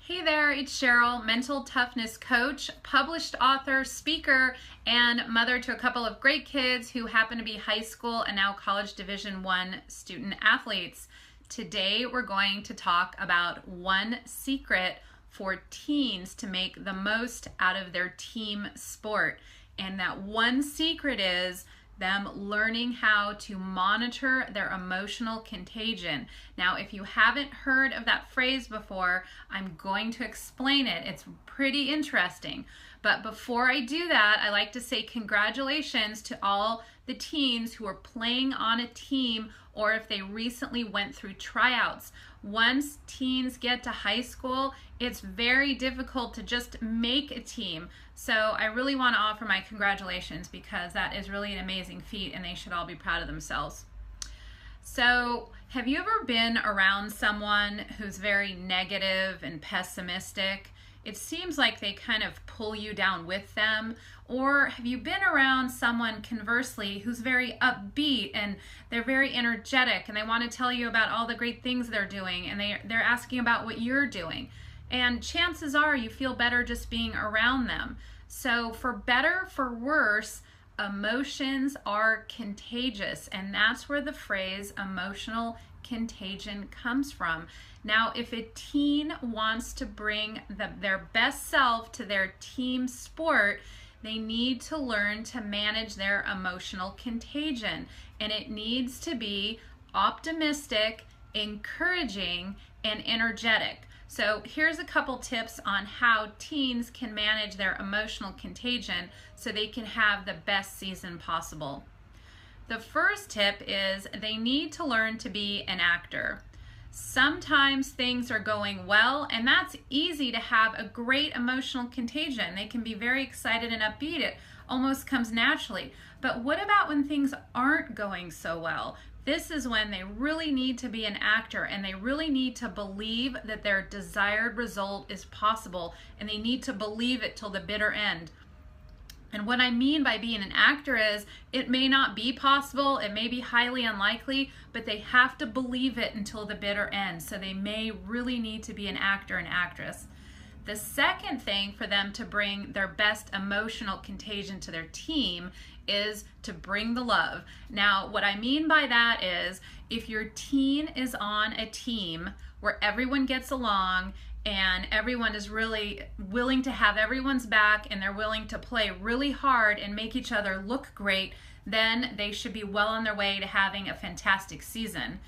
Hey there, it's Sheryl, mental toughness coach, published author, speaker, and mother to a couple of great kids who happen to be high school and now college Division I student athletes. Today we're going to talk about one secret for teens to make the most out of their team sport. And that one secret is them learning how to monitor their emotional contagion. Now, if you haven't heard of that phrase before, I'm going to explain it. It's pretty interesting. But before I do that, I like to say congratulations to all the teens who are playing on a team or if they recently went through tryouts. Once teens get to high school, it's very difficult to just make a team. So I really want to offer my congratulations because that is really an amazing feat and they should all be proud of themselves. So have you ever been around someone who's very negative and pessimistic? It seems like they kind of pull you down with them. Or have you been around someone, conversely, who's very upbeat and they're very energetic and they want to tell you about all the great things they're doing and they're asking about what you're doing? And chances are you feel better just being around them. So for better, for worse, emotions are contagious, and that's where the phrase emotional contagion comes from. Now, if a teen wants to bring their best self to their team sport, they need to learn to manage their emotional contagion, and it needs to be optimistic, encouraging, and energetic. So here's a couple tips on how teens can manage their emotional contagion so they can have the best season possible. The first tip is they need to learn to be an actor. Sometimes things are going well, and that's easy to have a great emotional contagion. They can be very excited and upbeat. It almost comes naturally. But what about when things aren't going so well? This is when they really need to be an actor, and they really need to believe that their desired result is possible, and they need to believe it till the bitter end. And what I mean by being an actor is it may not be possible, it may be highly unlikely, but they have to believe it until the bitter end. So they may really need to be an actor and actress. The second thing for them to bring their best emotional contagion to their team is to bring the love. Now, what I mean by that is if your teen is on a team where everyone gets along and everyone is really willing to have everyone's back and they're willing to play really hard and make each other look great, then they should be well on their way to having a fantastic season.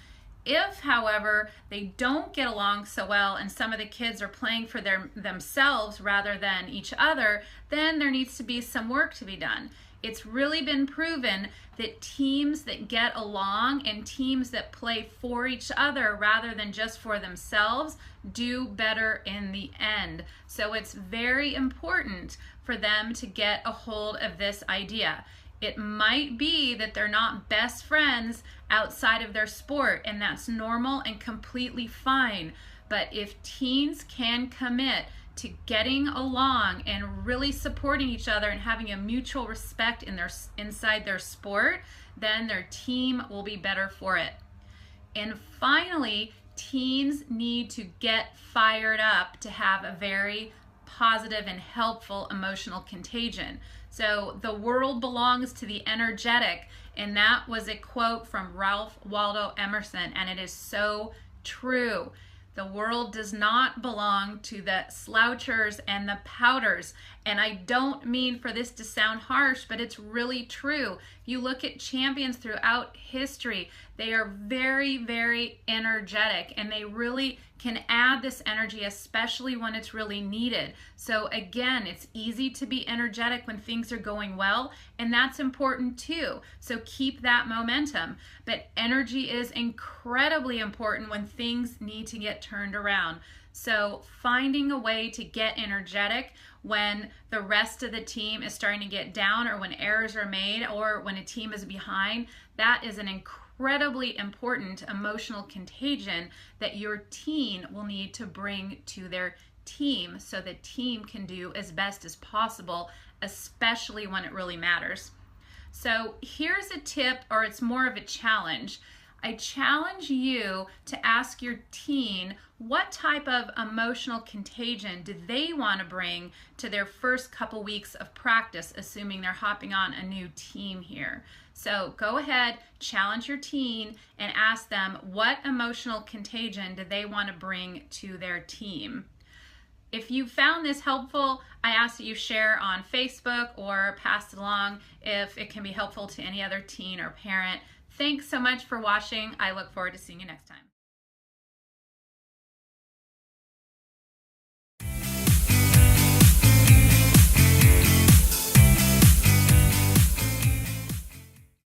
If, however, they don't get along so well and some of the kids are playing for themselves rather than each other, then there needs to be some work to be done. It's really been proven that teams that get along and teams that play for each other rather than just for themselves do better in the end. So it's very important for them to get a hold of this idea. It might be that they're not best friends outside of their sport, and that's normal and completely fine. But if teens can commit to getting along and really supporting each other and having a mutual respect inside their sport, then their team will be better for it. And finally, teens need to get fired up to have a very positive and helpful emotional contagion. So the world belongs to the energetic, and that was a quote from Ralph Waldo Emerson, and it is so true. The world does not belong to the slouchers and the pouters. And I don't mean for this to sound harsh, but it's really true. If you look at champions throughout history, they are very, very energetic, and they really can add this energy, especially when it's really needed. So again, it's easy to be energetic when things are going well, and that's important too. So keep that momentum. But energy is incredibly important when things need to get turned around. So finding a way to get energetic when the rest of the team is starting to get down, or when errors are made, or when a team is behind, that is an incredibly important emotional contagion that your teen will need to bring to their team so the team can do as best as possible, especially when it really matters. So here's a tip, or it's more of a challenge. I challenge you to ask your teen what type of emotional contagion do they want to bring to their first couple weeks of practice, assuming they're hopping on a new team here. So go ahead, challenge your teen, and ask them what emotional contagion do they want to bring to their team. If you found this helpful, I ask that you share on Facebook or pass it along if it can be helpful to any other teen or parent. Thanks so much for watching. I look forward to seeing you next time.